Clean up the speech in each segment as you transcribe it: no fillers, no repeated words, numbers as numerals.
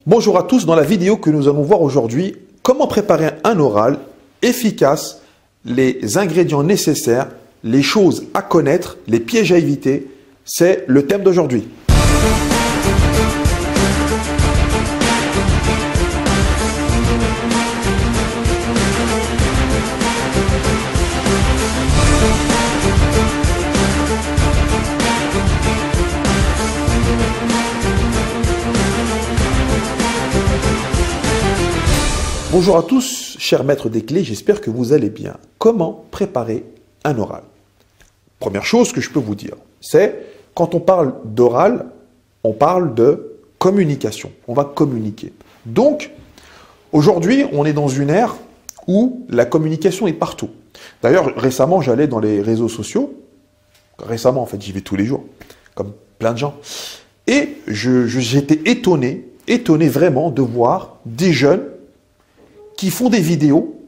Bonjour à tous, dans la vidéo que nous allons voir aujourd'hui, comment préparer un oral efficace, les ingrédients nécessaires, les choses à connaître, les pièges à éviter, c'est le thème d'aujourd'hui. Bonjour à tous, chers maîtres des clés, j'espère que vous allez bien. Comment préparer un oral? Première chose que je peux vous dire, c'est quand on parle d'oral, on parle de communication. On va communiquer. Donc, aujourd'hui, on est dans une ère où la communication est partout. D'ailleurs, récemment, j'allais dans les réseaux sociaux. Récemment, en fait, j'y vais tous les jours, comme plein de gens. Et j'étais étonné vraiment de voir des jeunes qui font des vidéos,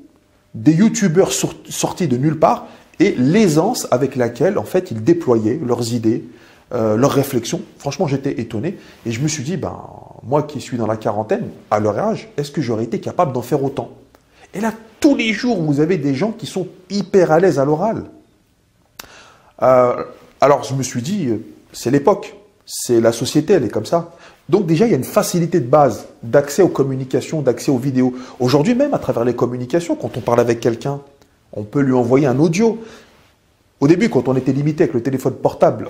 des youtubeurs sortis de nulle part, et l'aisance avec laquelle, en fait, ils déployaient leurs idées, leurs réflexions. Franchement, j'étais étonné. Et je me suis dit, ben, moi qui suis dans la quarantaine, à leur âge, est-ce que j'aurais été capable d'en faire autant? Et là, tous les jours, vous avez des gens qui sont hyper à l'aise à l'oral. Alors, je me suis dit, c'est l'époque, c'est la société, elle est comme ça. Donc déjà, il y a une facilité de base d'accès aux communications, d'accès aux vidéos. Aujourd'hui même, à travers les communications, quand on parle avec quelqu'un, on peut lui envoyer un audio. Au début, quand on était limité avec le téléphone portable,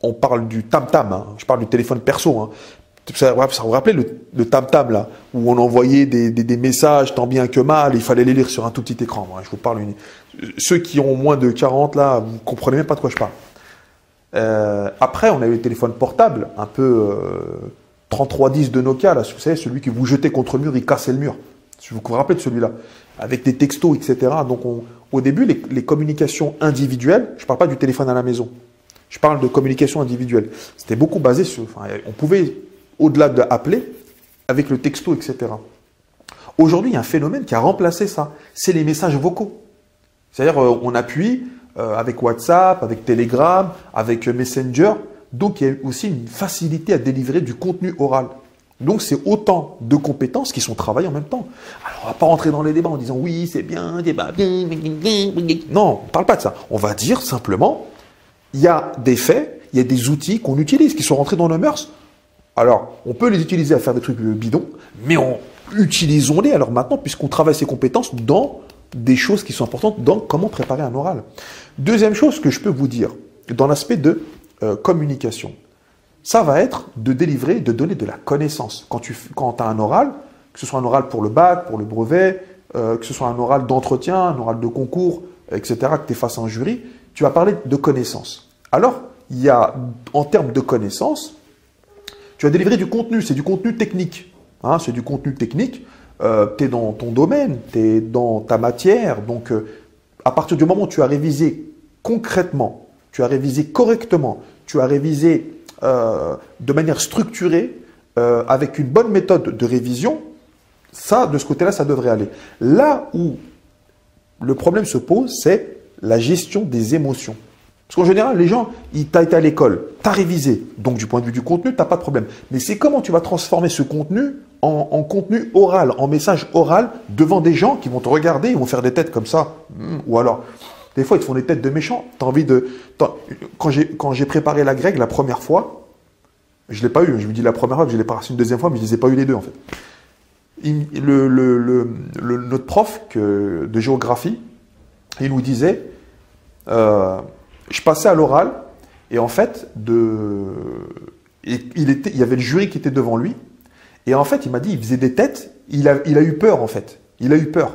on parle du tam-tam, hein, je parle du téléphone perso. Hein. Ça vous rappelez le tam-tam, là, où on envoyait des messages tant bien que mal, il fallait les lire sur un tout petit écran. Moi, je vous parle, ceux qui ont moins de 40, là, vous ne comprenez même pas de quoi je parle. Après, on a eu le téléphone portable, un peu 3310 de Nokia, là, vous savez, celui que vous jetez contre le mur, il cassait le mur. Vous vous rappelez de celui-là, avec des textos, etc. Donc, au début, les communications individuelles, je ne parle pas du téléphone à la maison, je parle de communication individuelle. C'était beaucoup basé sur, on pouvait, au-delà d'appeler, avec le texto, etc. Aujourd'hui, il y a un phénomène qui a remplacé ça, c'est les messages vocaux. C'est-à-dire, on appuie avec WhatsApp, avec Telegram, avec Messenger. Donc, il y a aussi une facilité à délivrer du contenu oral. Donc, c'est autant de compétences qui sont travaillées en même temps. Alors, on ne va pas rentrer dans les débats en disant « oui, c'est bien, débat, bien. » Non, on ne parle pas de ça. On va dire simplement, il y a des faits, il y a des outils qu'on utilise, qui sont rentrés dans nos mœurs. Alors, on peut les utiliser à faire des trucs bidons, mais utilisons-les alors maintenant, puisqu'on travaille ces compétences dans des choses qui sont importantes dans comment préparer un oral. Deuxième chose que je peux vous dire, dans l'aspect de communication, ça va être de délivrer, de donner de la connaissance. Quand tu as un oral, que ce soit un oral pour le bac, pour le brevet, que ce soit un oral d'entretien, un oral de concours, etc., que tu es face à un jury, tu vas parler de connaissances. Alors, il y a, en termes de connaissances, tu vas délivrer du contenu, c'est du contenu technique. Hein, c'est du contenu technique. Tu es dans ton domaine, tu es dans ta matière. Donc, à partir du moment où tu as révisé concrètement, tu as révisé correctement, tu as révisé de manière structurée, avec une bonne méthode de révision, ça, de ce côté-là, ça devrait aller. Là où le problème se pose, c'est la gestion des émotions. Parce qu'en général, les gens, tu as été à l'école, tu as révisé. Donc, du point de vue du contenu, tu n'as pas de problème. Mais c'est comment tu vas transformer ce contenu en contenu oral, en message oral, devant des gens qui vont te regarder, ils vont faire des têtes comme ça. Ou alors, des fois, ils te font des têtes de méchants. Tu as envie de... Quand j'ai préparé la grecque la première fois, je ne l'ai pas eu. Je vous dis la première fois que je l'ai pas reçu une deuxième fois, mais je ne les ai pas eu les deux, en fait. Notre prof de géographie, il nous disait... je passais à l'oral et en fait, il y avait le jury qui était devant lui et en fait, il m'a dit, il faisait des têtes, il a eu peur en fait, il a eu peur.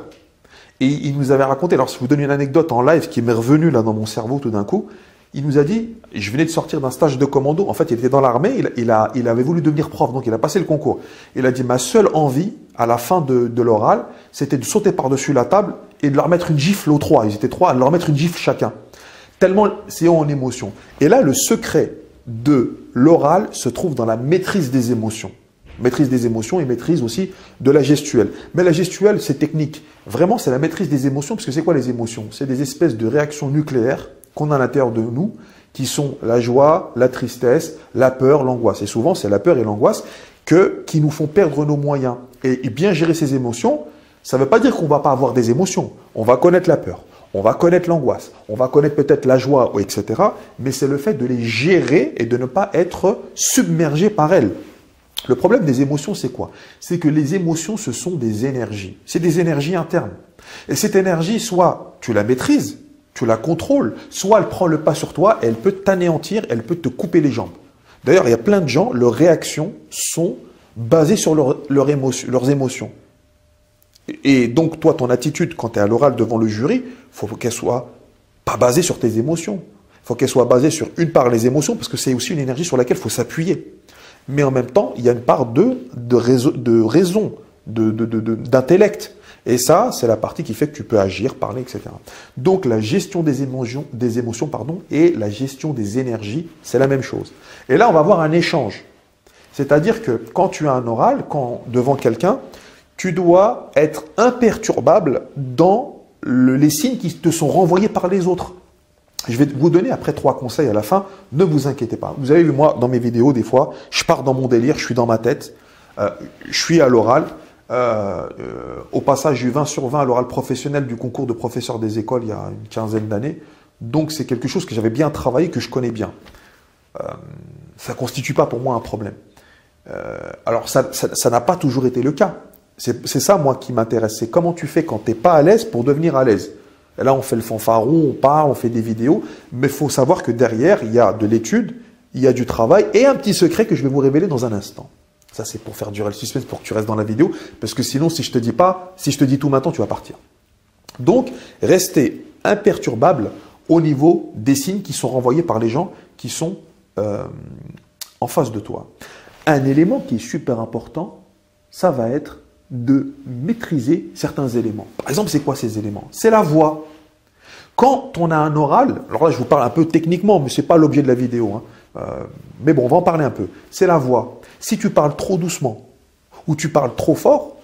Et il nous avait raconté, alors si je vous donne une anecdote en live qui m'est revenue là dans mon cerveau tout d'un coup, il nous a dit, je venais de sortir d'un stage de commando, en fait il était dans l'armée, il avait voulu devenir prof, donc il a passé le concours. Il a dit, ma seule envie à la fin de l'oral, c'était de sauter par-dessus la table et de leur mettre une gifle aux trois, ils étaient trois, de leur mettre une gifle chacun. Tellement c'est en émotion. Et là, le secret de l'oral se trouve dans la maîtrise des émotions. Maîtrise des émotions et maîtrise aussi de la gestuelle. Mais la gestuelle, c'est technique. Vraiment, c'est la maîtrise des émotions, parce que c'est quoi les émotions? C'est des espèces de réactions nucléaires qu'on a à l'intérieur de nous, qui sont la joie, la tristesse, la peur, l'angoisse. Et souvent, c'est la peur et l'angoisse qui nous font perdre nos moyens. Et bien gérer ses émotions, ça ne veut pas dire qu'on ne va pas avoir des émotions. On va connaître la peur, on va connaître l'angoisse, on va connaître peut-être la joie, etc. Mais c'est le fait de les gérer et de ne pas être submergé par elles. Le problème des émotions, c'est quoi? C'est que les émotions, ce sont des énergies. C'est des énergies internes. Et cette énergie, soit tu la maîtrises, tu la contrôles, soit elle prend le pas sur toi, elle peut t'anéantir, elle peut te couper les jambes. D'ailleurs, il y a plein de gens, leurs réactions sont basées sur leurs émotions. Et donc, toi, ton attitude, quand tu es à l'oral devant le jury, il faut qu'elle soit pas basée sur tes émotions. Il faut qu'elle soit basée sur une part les émotions, parce que c'est aussi une énergie sur laquelle il faut s'appuyer. Mais en même temps, il y a une part de raison, d'intellect. Et ça, c'est la partie qui fait que tu peux agir, parler, etc. Donc, la gestion des émotions et la gestion des énergies, c'est la même chose. Et là, on va avoir un échange. C'est-à-dire que quand tu as un oral, devant quelqu'un, tu dois être imperturbable dans les signes qui te sont renvoyés par les autres. Je vais vous donner après 3 conseils à la fin. Ne vous inquiétez pas. Vous avez vu, moi, dans mes vidéos, des fois, je pars dans mon délire, je suis dans ma tête, je suis à l'oral. Au passage, j'ai eu 20 sur 20 à l'oral professionnel du concours de professeur des écoles il y a une quinzaine d'années. Donc, c'est quelque chose que j'avais bien travaillé, que je connais bien. Ça ne constitue pas pour moi un problème. Alors, ça n'a pas toujours été le cas. C'est ça, moi, qui m'intéresse. C'est comment tu fais quand tu n'es pas à l'aise pour devenir à l'aise. Et là, on fait le fanfaron, on parle, on fait des vidéos. Mais il faut savoir que derrière, il y a de l'étude, il y a du travail et un petit secret que je vais vous révéler dans un instant. Ça, c'est pour faire durer le suspense, pour que tu restes dans la vidéo. Parce que sinon, si je te dis tout maintenant, tu vas partir. Donc, restez imperturbable au niveau des signes qui sont renvoyés par les gens qui sont en face de toi. Un élément qui est super important, ça va être de maîtriser certains éléments. Par exemple, c'est quoi ces éléments? C'est la voix. Quand on a un oral, alors là, je vous parle un peu techniquement, mais ce n'est pas l'objet de la vidéo. Mais bon, on va en parler un peu. C'est la voix. Si tu parles trop doucement ou tu parles trop fort,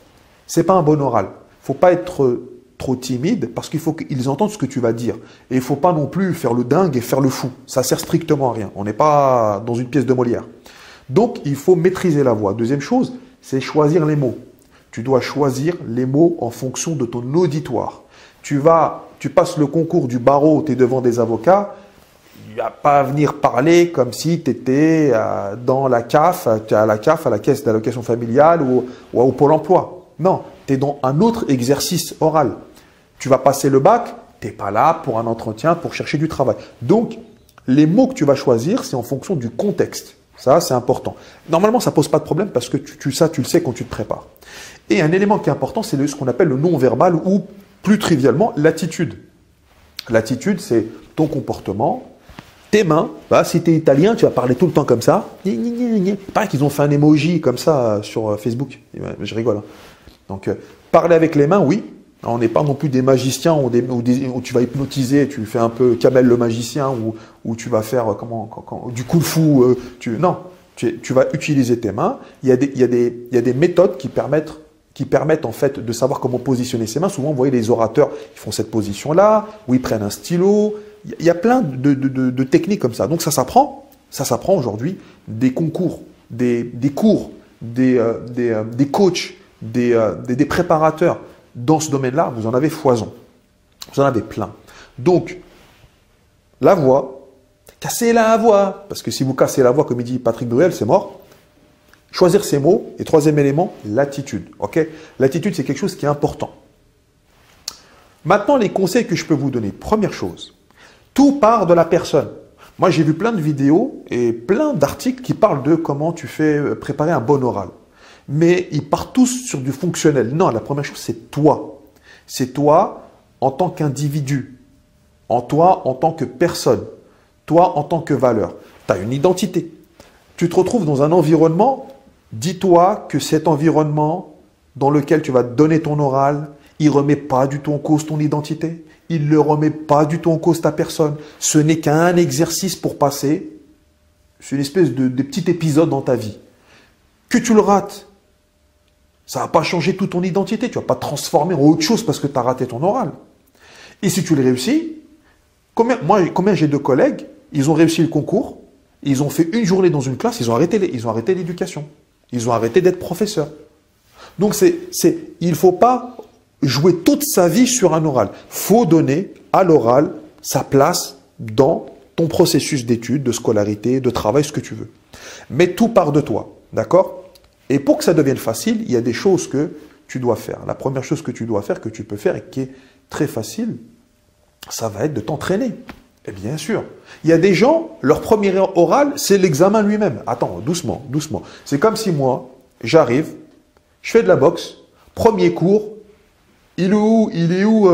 ce n'est pas un bon oral. Il ne faut pas être trop timide parce qu'il faut qu'ils entendent ce que tu vas dire. Et il ne faut pas non plus faire le dingue et faire le fou. Ça ne sert strictement à rien. On n'est pas dans une pièce de Molière. Donc, il faut maîtriser la voix. Deuxième chose, c'est choisir les mots. Tu dois choisir les mots en fonction de ton auditoire. Tu passes le concours du barreau, tu es devant des avocats, il n'y a pas à venir parler comme si tu étais dans la CAF, tu es à la CAF, à la caisse d'allocation familiale ou au Pôle emploi. Non, tu es dans un autre exercice oral. Tu vas passer le bac, tu n'es pas là pour un entretien, pour chercher du travail. Donc, les mots que tu vas choisir, c'est en fonction du contexte. Ça, c'est important. Normalement, ça ne pose pas de problème parce que tu le sais quand tu te prépares. Et un élément qui est important, c'est ce qu'on appelle le non-verbal ou, plus trivialement, l'attitude. L'attitude, c'est ton comportement, tes mains. Bah, si tu es italien, tu vas parler tout le temps comme ça. Pareil qu'ils ont fait un emoji comme ça sur Facebook. Je rigole. Hein. Donc, parler avec les mains, oui. On n'est pas non plus des magiciens où tu vas hypnotiser, tu fais un peu Kamel le magicien ou tu vas faire du kung-fu. Non, tu vas utiliser tes mains. Il y a des méthodes qui permettent en fait de savoir comment positionner ses mains. Souvent, vous voyez les orateurs, ils font cette position-là, où ils prennent un stylo. Il y a plein de techniques comme ça. Donc ça s'apprend. Ça s'apprend aujourd'hui. Des concours, des cours, des coachs, des préparateurs. Dans ce domaine-là, vous en avez foison. Vous en avez plein. Donc, la voix, cassez la voix. Parce que si vous cassez la voix, comme il dit Patrick Bruel, c'est mort. Choisir ses mots. Et troisième élément, l'attitude. Okay, l'attitude, c'est quelque chose qui est important. Maintenant, les conseils que je peux vous donner. Première chose, tout part de la personne. Moi, j'ai vu plein de vidéos et plein d'articles qui parlent de comment tu fais préparer un bon oral. Mais ils partent tous sur du fonctionnel. Non, la première chose, c'est toi. C'est toi en tant qu'individu. En toi en tant que personne. Toi en tant que valeur. Tu as une identité. Tu te retrouves dans un environnement. Dis-toi que cet environnement dans lequel tu vas donner ton oral, il ne remet pas du tout en cause ton identité. Il ne remet pas du tout en cause ta personne. Ce n'est qu'un exercice pour passer. C'est une espèce de petit épisode dans ta vie. Que tu le rates, ça ne va pas changer toute ton identité. Tu ne vas pas te transformer en autre chose parce que tu as raté ton oral. Et si tu le réussis, combien j'ai de collègues, ils ont réussi le concours, ils ont fait une journée dans une classe, ils ont arrêté l'éducation. Ils ont arrêté d'être professeurs. Donc, il ne faut pas jouer toute sa vie sur un oral. Il faut donner à l'oral sa place dans ton processus d'études, de scolarité, de travail, ce que tu veux. Mais tout part de toi, d'accord? Et pour que ça devienne facile, il y a des choses que tu dois faire. La première chose que tu dois faire, que tu peux faire et qui est très facile, ça va être de t'entraîner. Et bien sûr, il y a des gens, leur premier oral, c'est l'examen lui-même. Attends, doucement, doucement. C'est comme si moi, j'arrive, je fais de la boxe, premier cours, il est où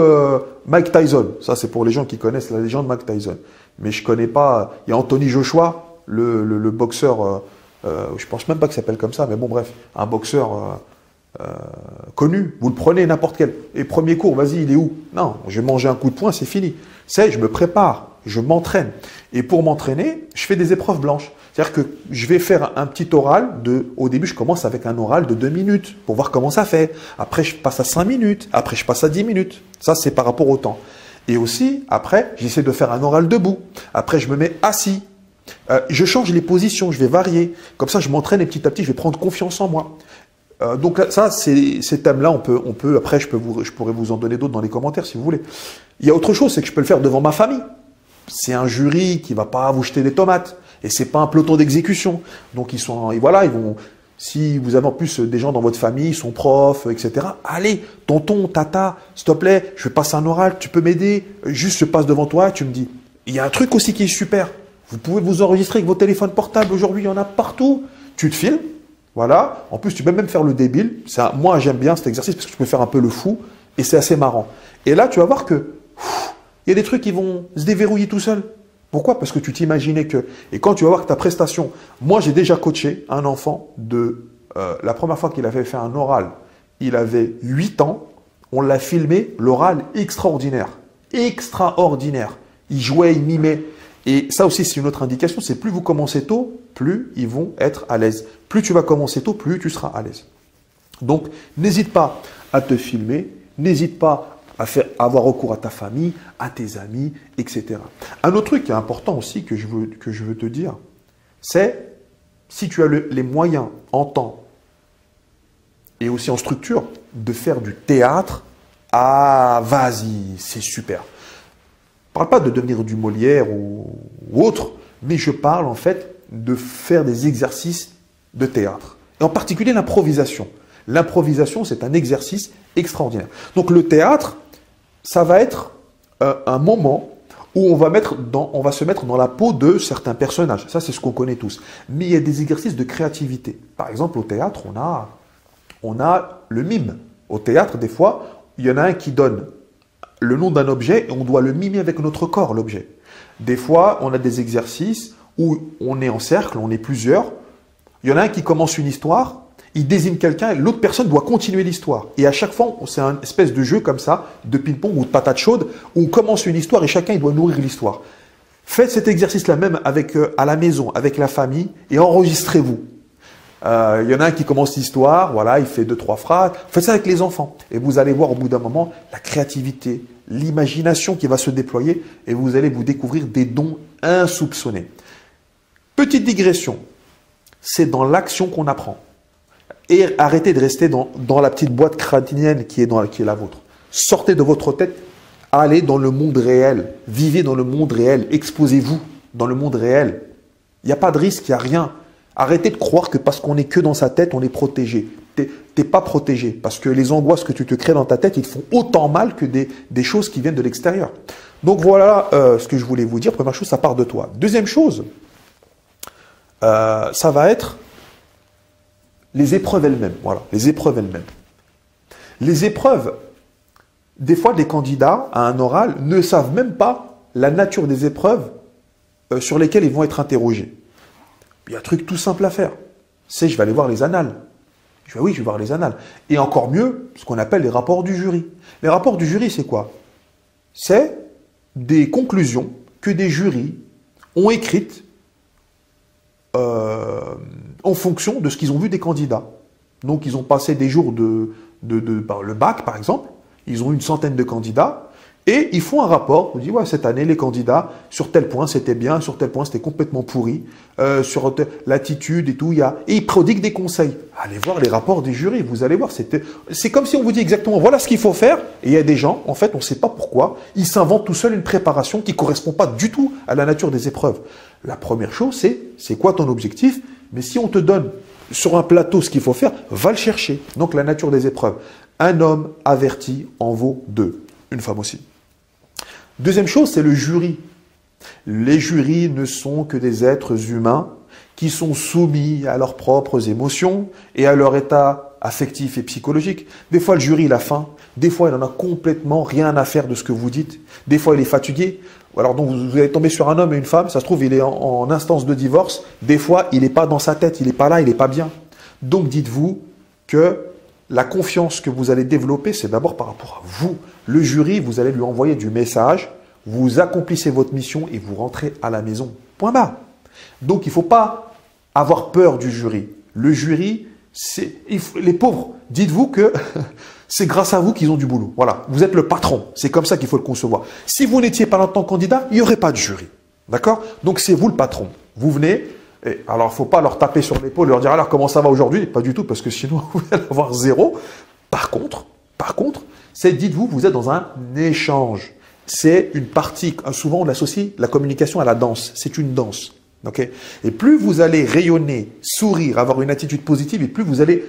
Mike Tyson? Ça, c'est pour les gens qui connaissent la légende Mike Tyson. Mais je connais pas. Il y a Anthony Joshua, le boxeur, je pense même pas qu'il s'appelle comme ça, mais bon, bref, un boxeur connu. Vous le prenez n'importe quel. Et premier cours, vas-y, il est où? Non, je vais manger un coup de poing, c'est fini. Je me prépare, je m'entraîne. Et pour m'entraîner, je fais des épreuves blanches. C'est-à-dire que je vais faire un petit oral au début, je commence avec un oral de 2 minutes pour voir comment ça fait. Après, je passe à 5 minutes. Après, je passe à 10 minutes. Ça, c'est par rapport au temps. Et aussi, après, j'essaie de faire un oral debout. Après, je me mets assis. Je change les positions, je vais varier. Comme ça, je m'entraîne et petit à petit, je vais prendre confiance en moi. Donc ça, ces thèmes-là, on peut. Après, je pourrais vous en donner d'autres dans les commentaires si vous voulez. Il y a autre chose, c'est que je peux le faire devant ma famille. C'est un jury qui va pas vous jeter des tomates. Et c'est pas un peloton d'exécution. Donc ils vont. Si vous avez en plus des gens dans votre famille, ils sont profs, etc. Allez, tonton, tata, s'il te plaît, je vais passer un oral, tu peux m'aider? Juste, je passe devant toi, tu me dis. Il y a un truc aussi qui est super. Vous pouvez vous enregistrer avec vos téléphones portables. Aujourd'hui, il y en a partout. Tu te filmes. Voilà. En plus, tu peux même faire le débile. Moi, j'aime bien cet exercice parce que tu peux faire un peu le fou. Et c'est assez marrant. Et là, tu vas voir que il y a des trucs qui vont se déverrouiller tout seuls. Pourquoi? Parce que tu t'imaginais que… Et quand tu vas voir que ta prestation… Moi, j'ai déjà coaché un enfant la première fois qu'il avait fait un oral, il avait 8 ans. On l'a filmé, l'oral extraordinaire. Extraordinaire. Il jouait, il mimait. Et ça aussi, c'est une autre indication. C'est plus vous commencez tôt, plus ils vont être à l'aise. Plus tu vas commencer tôt, plus tu seras à l'aise. Donc, n'hésite pas à te filmer. N'hésite pas à avoir recours à ta famille, à tes amis, etc. Un autre truc qui est important aussi que je veux te dire, c'est si tu as les moyens en temps et aussi en structure de faire du théâtre, vas-y, c'est super. Je ne parle pas de devenir du Molière ou autre, mais je parle en fait de faire des exercices de théâtre. Et en particulier l'improvisation. L'improvisation, c'est un exercice extraordinaire. Donc le théâtre, ça va être un moment où on va se mettre dans la peau de certains personnages. Ça, c'est ce qu'on connaît tous. Mais il y a des exercices de créativité. Par exemple, au théâtre, on a le mime. Au théâtre, des fois, il y en a un qui donne le nom d'un objet et on doit le mimer avec notre corps, l'objet. Des fois, on a des exercices où on est en cercle, on est plusieurs. Il y en a un qui commence une histoire, il désigne quelqu'un et l'autre personne doit continuer l'histoire. Et à chaque fois, c'est un espèce de jeu comme ça, de ping-pong ou de patate chaude, où on commence une histoire et chacun il doit nourrir l'histoire. Faites cet exercice-là même à la maison, avec la famille, et enregistrez-vous. Il y en a un qui commence l'histoire, voilà, il fait 2-3 phrases. Faites ça avec les enfants. Et vous allez voir au bout d'un moment la créativité, l'imagination qui va se déployer et vous allez vous découvrir des dons insoupçonnés. Petite digression, c'est dans l'action qu'on apprend. Et arrêtez de rester dans la petite boîte crânienne qui est la vôtre. Sortez de votre tête, allez dans le monde réel. Vivez dans le monde réel. Exposez-vous dans le monde réel. Il n'y a pas de risque, il n'y a rien. Arrêtez de croire que parce qu'on n'est que dans sa tête, on est protégé. T'es pas protégé parce que les angoisses que tu te crées dans ta tête, ils te font autant mal que des choses qui viennent de l'extérieur. Donc voilà ce que je voulais vous dire. Première chose, ça part de toi. Deuxième chose, ça va être les épreuves elles-mêmes. Voilà, les épreuves elles-mêmes. Les épreuves, des fois, les candidats à un oral ne savent même pas la nature des épreuves sur lesquelles ils vont être interrogés. Il y a un truc tout simple à faire. C'est, je vais aller voir les annales. Oui, je vais voir les annales. Et encore mieux, ce qu'on appelle les rapports du jury. Les rapports du jury, c'est quoi? C'est des conclusions que des jurys ont écrites en fonction de ce qu'ils ont vu des candidats. Donc, ils ont passé des jours le bac, par exemple. Ils ont eu une centaine de candidats. Et ils font un rapport, on dit, ouais, cette année, les candidats, sur tel point, c'était bien, sur tel point, c'était complètement pourri, sur l'attitude et tout, et ils prodiguent des conseils. Allez voir les rapports des jurys, vous allez voir, c'est comme si on vous dit exactement, voilà ce qu'il faut faire, et il y a des gens, en fait, on ne sait pas pourquoi, ils s'inventent tout seuls une préparation qui ne correspond pas du tout à la nature des épreuves. La première chose, c'est quoi ton objectif? Mais si on te donne sur un plateau ce qu'il faut faire, va le chercher. Donc la nature des épreuves. Un homme averti en vaut deux. Une femme aussi. Deuxième chose, c'est le jury. Les jurys ne sont que des êtres humains qui sont soumis à leurs propres émotions et à leur état affectif et psychologique. Des fois, le jury, il a faim. Des fois, il n'en a complètement rien à faire de ce que vous dites. Des fois, il est fatigué. Alors donc, vous allez tomber sur un homme et une femme, ça se trouve, il est en instance de divorce. Des fois, il n'est pas dans sa tête, il n'est pas là, il n'est pas bien. Donc, dites-vous que la confiance que vous allez développer, c'est d'abord par rapport à vous. Le jury, vous allez lui envoyer du message, vous accomplissez votre mission et vous rentrez à la maison. Point barre. Donc, il ne faut pas avoir peur du jury. Le jury, les pauvres, dites-vous que c'est grâce à vous qu'ils ont du boulot. Voilà, vous êtes le patron. C'est comme ça qu'il faut le concevoir. Si vous n'étiez pas là en tant que candidat, il n'y aurait pas de jury. D'accord? Donc, c'est vous le patron. Vous venez. Et alors, il ne faut pas leur taper sur l'épaule et leur dire alors comment ça va aujourd'hui? Pas du tout, parce que sinon, vous allez avoir zéro. Par contre, c'est dites-vous, vous êtes dans un échange. C'est une partie, souvent on associe la communication à la danse. C'est une danse. Okay? Et plus vous allez rayonner, sourire, avoir une attitude positive, et plus vous allez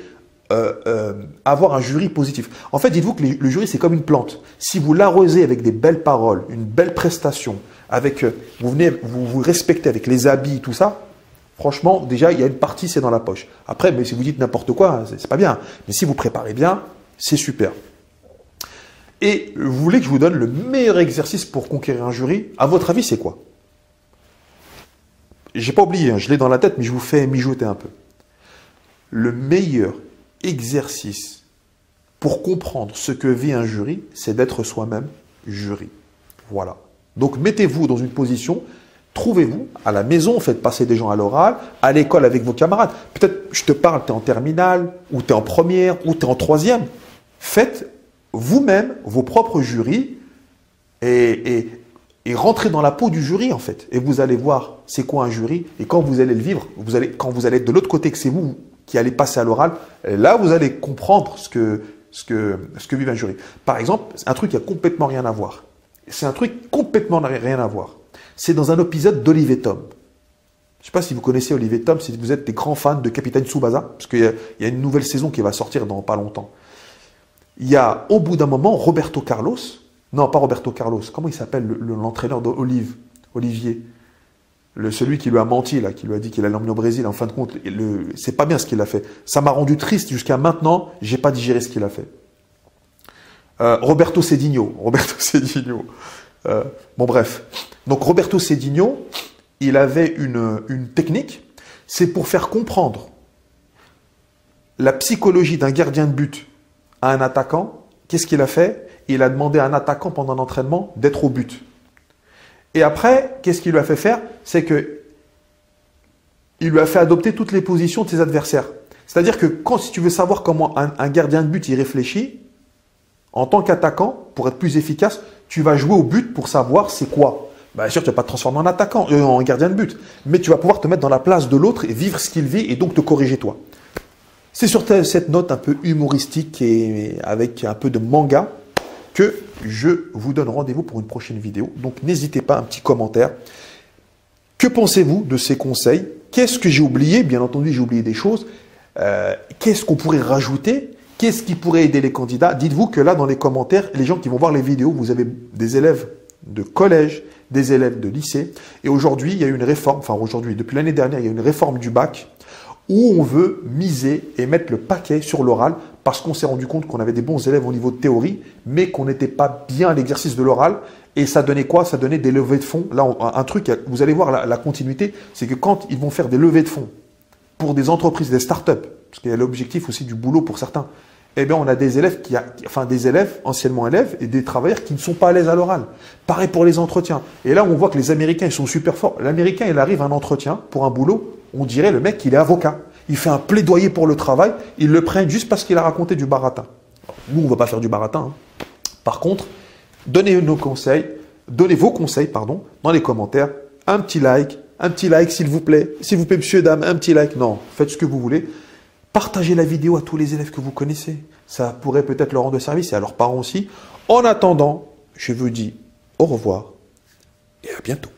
avoir un jury positif. En fait, dites-vous que le jury, c'est comme une plante. Si vous l'arrosez avec des belles paroles, une belle prestation, avec, vous venez, vous respectez avec les habits, tout ça, franchement, déjà, il y a une partie, c'est dans la poche. Après, mais si vous dites n'importe quoi, c'est pas bien. Mais si vous préparez bien, c'est super. Et vous voulez que je vous donne le meilleur exercice pour conquérir un jury? À votre avis, c'est quoi? J'ai pas oublié, hein, je l'ai dans la tête, mais je vous fais mijoter un peu. Le meilleur exercice pour comprendre ce que vit un jury, c'est d'être soi-même jury. Voilà. Donc, mettez-vous dans une position, trouvez-vous à la maison, faites passer des gens à l'oral, à l'école avec vos camarades. Peut-être, je te parle, tu es en terminale, ou tu es en première, ou tu es en troisième. Faites vous-même vos propres jurys et rentrez dans la peau du jury, en fait. Et vous allez voir c'est quoi un jury. Et quand vous allez le vivre, quand vous allez être de l'autre côté, que c'est vous qui allez passer à l'oral, là, vous allez comprendre ce que vit un jury. Par exemple, un truc qui a complètement rien à voir. C'est un truc complètement rien à voir. C'est dans un épisode d'Olive & Tom. Je ne sais pas si vous connaissez Olive & Tom, si vous êtes des grands fans de Capitaine Tsubasa, parce qu'il y a une nouvelle saison qui va sortir dans pas longtemps. Il y a, au bout d'un moment, Roberto Carlos. Non, pas Roberto Carlos. Comment il s'appelle l'entraîneur d'Olive? Olivier. Celui qui lui a menti, là, qui lui a dit qu'il allait l'emmener au Brésil. En fin de compte, c'est pas bien ce qu'il a fait. Ça m'a rendu triste jusqu'à maintenant. J'ai pas digéré ce qu'il a fait. Roberto Cedinho. Bon, bref. Donc, Roberto Cedinho, il avait une technique. C'est pour faire comprendre la psychologie d'un gardien de but à un attaquant. Qu'est-ce qu'il a fait? Il a demandé à un attaquant pendant un entraînement d'être au but. Et après, qu'est-ce qu'il lui a fait faire? C'est que il lui a fait adopter toutes les positions de ses adversaires. C'est-à-dire que si tu veux savoir comment un gardien de but y réfléchit, en tant qu'attaquant, pour être plus efficace, tu vas jouer au but pour savoir c'est quoi. Bien sûr, tu ne vas pas te transformer en gardien de but, mais tu vas pouvoir te mettre dans la place de l'autre et vivre ce qu'il vit et donc te corriger toi. C'est sur cette note un peu humoristique et avec un peu de manga que je vous donne rendez-vous pour une prochaine vidéo. Donc, n'hésitez pas, un petit commentaire. Que pensez-vous de ces conseils? Qu'est-ce que j'ai oublié? Bien entendu, j'ai oublié des choses. Qu'est-ce qu'on pourrait rajouter? Qu'est-ce qui pourrait aider les candidats? Dites-vous que là, dans les commentaires, les gens qui vont voir les vidéos, vous avez des élèves de collège, des élèves de lycée. Et aujourd'hui, il y a eu une réforme, enfin aujourd'hui, depuis l'année dernière, il y a eu une réforme du bac où on veut miser et mettre le paquet sur l'oral parce qu'on s'est rendu compte qu'on avait des bons élèves au niveau de théorie, mais qu'on n'était pas bien à l'exercice de l'oral. Et ça donnait quoi? Ça donnait des levées de fonds. Là, un truc, vous allez voir la continuité, c'est que quand ils vont faire des levées de fonds pour des entreprises, des startups, parce qu'il y a l'objectif aussi du boulot pour certains, eh bien, on a des élèves des élèves, anciennement élèves, et des travailleurs qui ne sont pas à l'aise à l'oral. Pareil pour les entretiens. Et là, on voit que les Américains, ils sont super forts. L'Américain, il arrive à un entretien pour un boulot, on dirait le mec, il est avocat. Il fait un plaidoyer pour le travail, ils le prennent juste parce qu'il a raconté du baratin. Nous, on ne va pas faire du baratin. Hein. Par contre, Donnez nos conseils, donnez vos conseils, pardon, dans les commentaires. Un petit like s'il vous plaît. S'il vous plaît, monsieur, dame, un petit like. Non, faites ce que vous voulez. Partagez la vidéo à tous les élèves que vous connaissez. Ça pourrait peut-être leur rendre service et à leurs parents aussi. En attendant, je vous dis au revoir et à bientôt.